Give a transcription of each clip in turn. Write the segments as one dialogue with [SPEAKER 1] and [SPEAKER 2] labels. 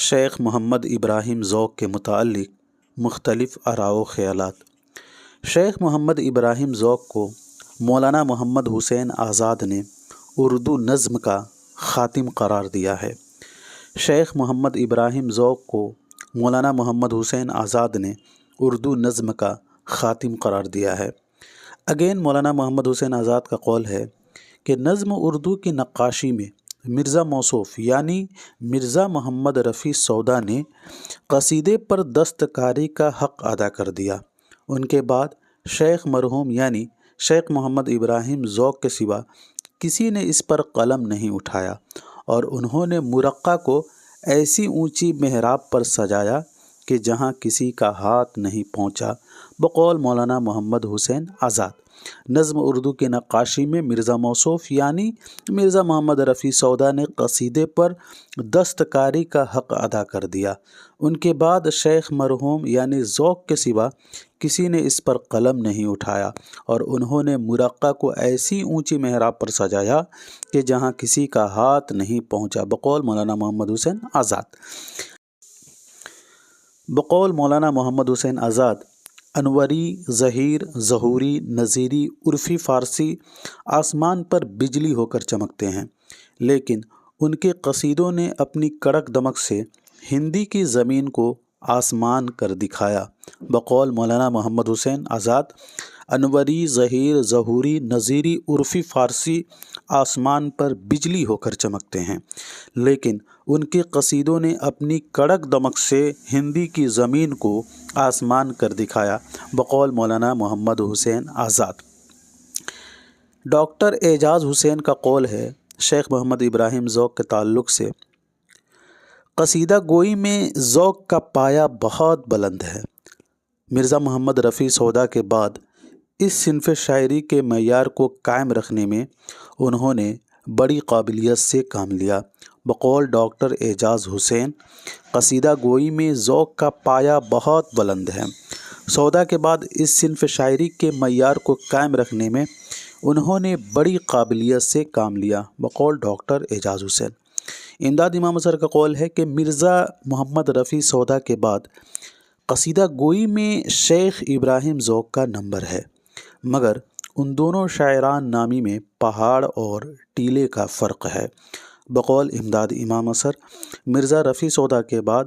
[SPEAKER 1] شیخ محمد ابراہیم ذوق کے متعلق مختلف آراء و خیالات۔ شیخ محمد ابراہیم ذوق کو مولانا محمد حسین آزاد نے اردو نظم کا خاتم قرار دیا ہے۔ شیخ محمد ابراہیم ذوق کو مولانا محمد حسین آزاد نے اردو نظم کا خاتم قرار دیا ہے۔ اگین مولانا محمد حسین آزاد کا قول ہے کہ نظم اردو کی نقاشی میں مرزا موصوف یعنی مرزا محمد رفیع سودا نے قصیدے پر دستکاری کا حق ادا کر دیا۔ ان کے بعد شیخ مرحوم یعنی شیخ محمد ابراہیم ذوق کے سوا کسی نے اس پر قلم نہیں اٹھایا، اور انہوں نے مرقع کو ایسی اونچی محراب پر سجایا کہ جہاں کسی کا ہاتھ نہیں پہنچا، بقول مولانا محمد حسین آزاد۔ نظم اردو کی نقاشی میں مرزا موصوف یعنی مرزا محمد رفیع سودا نے قصیدے پر دستکاری کا حق ادا کر دیا۔ ان کے بعد شیخ مرحوم یعنی ذوق کے سوا کسی نے اس پر قلم نہیں اٹھایا، اور انہوں نے مرقع کو ایسی اونچی محراب پر سجایا کہ جہاں کسی کا ہاتھ نہیں پہنچا، بقول مولانا محمد حسین آزاد۔ بقول مولانا محمد حسین آزاد، انوری، ظہیر، ظہوری، نظیری، عرفی فارسی آسمان پر بجلی ہو کر چمکتے ہیں، لیکن ان کے قصیدوں نے اپنی کڑک دمک سے ہندی کی زمین کو آسمان کر دکھایا، بقول مولانا محمد حسین آزاد۔ انوری، ظہیر، ظہوری، نظیری، عرفی فارسی آسمان پر بجلی ہو کر چمکتے ہیں، لیکن ان کے قصیدوں نے اپنی کڑک دمک سے ہندی کی زمین کو آسمان کر دکھایا، بقول مولانا محمد حسین آزاد۔ ڈاکٹر اعجاز حسین کا قول ہے شیخ محمد ابراہیم ذوق کے تعلق سے، قصیدہ گوئی میں ذوق کا پایہ بہت بلند ہے۔ مرزا محمد رفیع سودا کے بعد اس صنف شاعری کے معیار کو قائم رکھنے میں انہوں نے بڑی قابلیت سے کام لیا، بقول ڈاکٹر اعجاز حسین۔ قصیدہ گوئی میں ذوق کا پایہ بہت بلند ہے۔ سودا کے بعد اس صنف شاعری کے معیار کو قائم رکھنے میں انہوں نے بڑی قابلیت سے کام لیا، بقول ڈاکٹر اعجاز حسین۔ امداد امام اثر کا قول ہے کہ مرزا محمد رفیع سودا کے بعد قصیدہ گوئی میں شیخ ابراہیم ذوق کا نمبر ہے، مگر ان دونوں شاعران نامی میں پہاڑ اور ٹیلے کا فرق ہے، بقول امداد امام اثر۔ مرزا رفیع سودا کے بعد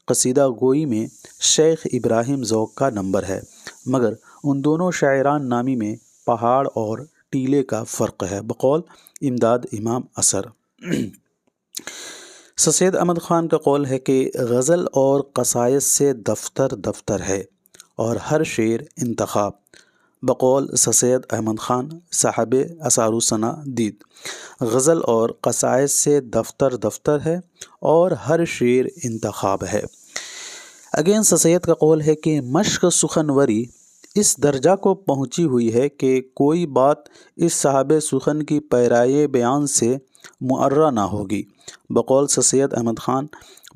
[SPEAKER 1] قصیدہ گوئی میں شیخ ابراہیم ذوق کا نمبر ہے، مگر ان دونوں شاعران نامی میں پہاڑ اور ٹیلے کا فرق ہے، بقول امداد امام اثر۔ سید احمد خان کا قول ہے کہ غزل اور قصائد سے دفتر دفتر ہے اور ہر شعر انتخاب، بقول سید احمد خان صاحب اثار الثنا دید۔ غزل اور قصائد سے دفتر دفتر ہے اور ہر شعر انتخاب ہے۔ اگین سید کا قول ہے کہ مشق سخنوری اس درجہ کو پہنچی ہوئی ہے کہ کوئی بات اس صاحب سخن کی پیرائے بیان سے معرّہ نہ ہوگی، بقول سید احمد خان۔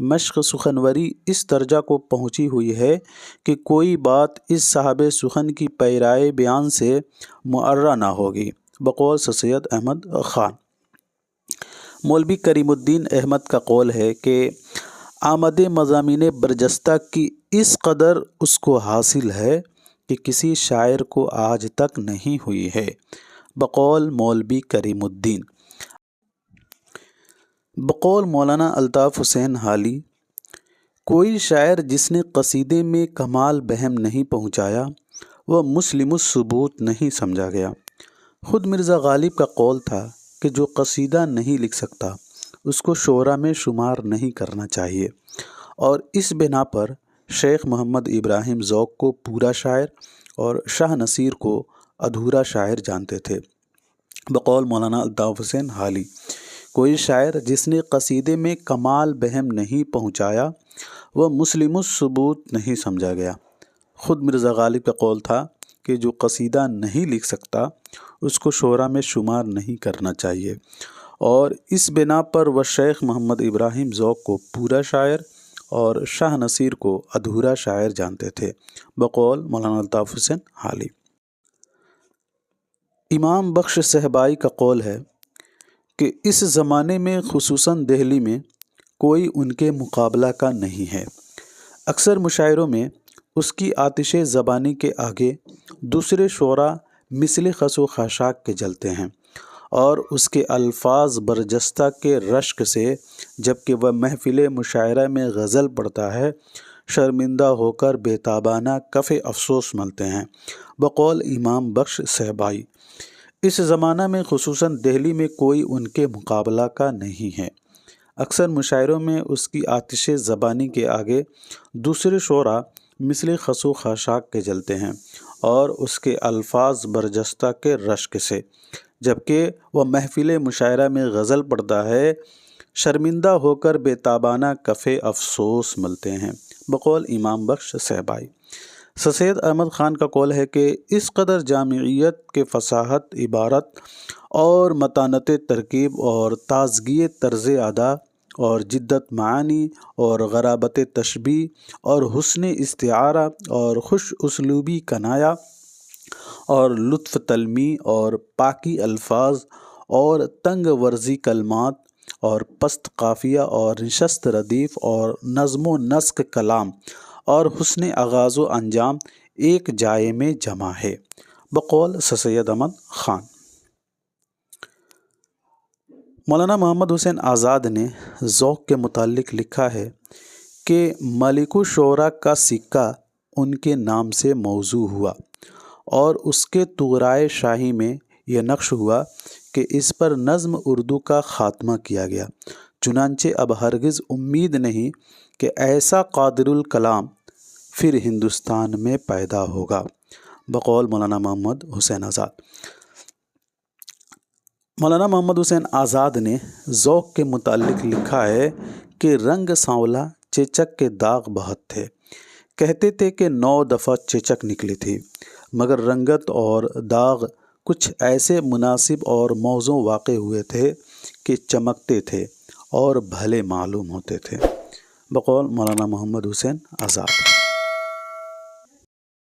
[SPEAKER 1] مشق سخنوری اس درجہ کو پہنچی ہوئی ہے کہ کوئی بات اس صاحب سخن کی پیرائے بیان سے معرّہ نہ ہوگی، بقول سید احمد خان۔ مولوی کریم الدین احمد کا قول ہے کہ آمد مضامین برجستہ کی اس قدر اس کو حاصل ہے کہ کسی شاعر کو آج تک نہیں ہوئی ہے، بقول مولوی کریم الدین۔ بقول مولانا الطاف حسین حالی، کوئی شاعر جس نے قصیدے میں کمال بہم نہیں پہنچایا وہ مسلم الثبوت نہیں سمجھا گیا۔ خود مرزا غالب کا قول تھا کہ جو قصیدہ نہیں لکھ سکتا اس کو شعراء میں شمار نہیں کرنا چاہیے، اور اس بنا پر شیخ محمد ابراہیم ذوق کو پورا شاعر اور شاہ نصیر کو ادھورا شاعر جانتے تھے، بقول مولانا الطاف حسین حالی۔ کوئی شاعر جس نے قصیدے میں کمال بہم نہیں پہنچایا وہ مسلم الثبوت نہیں سمجھا گیا۔ خود مرزا غالب کا قول تھا کہ جو قصیدہ نہیں لکھ سکتا اس کو شعراء میں شمار نہیں کرنا چاہیے، اور اس بنا پر وہ شیخ محمد ابراہیم ذوق کو پورا شاعر اور شاہ نصیر کو ادھورا شاعر جانتے تھے، بقول مولانا الطاف حسین حالی۔ امام بخش صہبائی کا قول ہے کہ اس زمانے میں خصوصاً دہلی میں کوئی ان کے مقابلہ کا نہیں ہے۔ اکثر مشاعروں میں اس کی آتش زبانی کے آگے دوسرے شعراء مثل خس و خاشاک کے جلتے ہیں، اور اس کے الفاظ برجستہ کے رشک سے جبکہ وہ محفل مشاعرہ میں غزل پڑھتا ہے شرمندہ ہو کر بےتابانہ کف افسوس ملتے ہیں، بقول امام بخش صہبائی۔ اس زمانہ میں خصوصاً دہلی میں کوئی ان کے مقابلہ کا نہیں ہے۔ اکثر مشاعروں میں اس کی آتش زبانی کے آگے دوسرے شعراء مثل خس و خاشاک کے جلتے ہیں، اور اس کے الفاظ برجستہ کے رشک سے جبکہ وہ محفل مشاعرہ میں غزل پڑھتا ہے شرمندہ ہو کر بےتابانہ کف افسوس ملتے ہیں، بقول امام بخش صہبائی۔ سر سید احمد خان کا قول ہے کہ اس قدر جامعیت کے فصاحت عبارت اور متانت ترکیب اور تازگی طرز ادا اور جدت معانی اور غرابت تشبیہ اور حسن استعارہ اور خوش اسلوبی کنایا اور لطف تلمی اور پاکی الفاظ اور تنگ ورزی کلمات اور پست قافیہ اور نشست ردیف اور نظم و نسق کلام اور حسن آغاز و انجام ایک جائے میں جمع ہے، بقول سر سید احمد خان۔ مولانا محمد حسین آزاد نے ذوق کے متعلق لکھا ہے کہ ملک الشعراء کا سکہ ان کے نام سے موضوع ہوا، اور اس کے طغرائے شاہی میں یہ نقش ہوا کہ اس پر نظم اردو کا خاتمہ کیا گیا، چنانچہ اب ہرگز امید نہیں کہ ایسا قادر الکلام پھر ہندوستان میں پیدا ہوگا، بقول مولانا محمد حسین آزاد۔ مولانا محمد حسین آزاد نے ذوق کے متعلق لکھا ہے کہ رنگ سانولا چیچک کے داغ بہت تھے، کہتے تھے کہ 9 دفعہ چیچک نکلی تھی، مگر رنگت اور داغ کچھ ایسے مناسب اور موزوں واقع ہوئے تھے کہ چمکتے تھے اور بھلے معلوم ہوتے تھے، بقول مولانا محمد حسین آزاد۔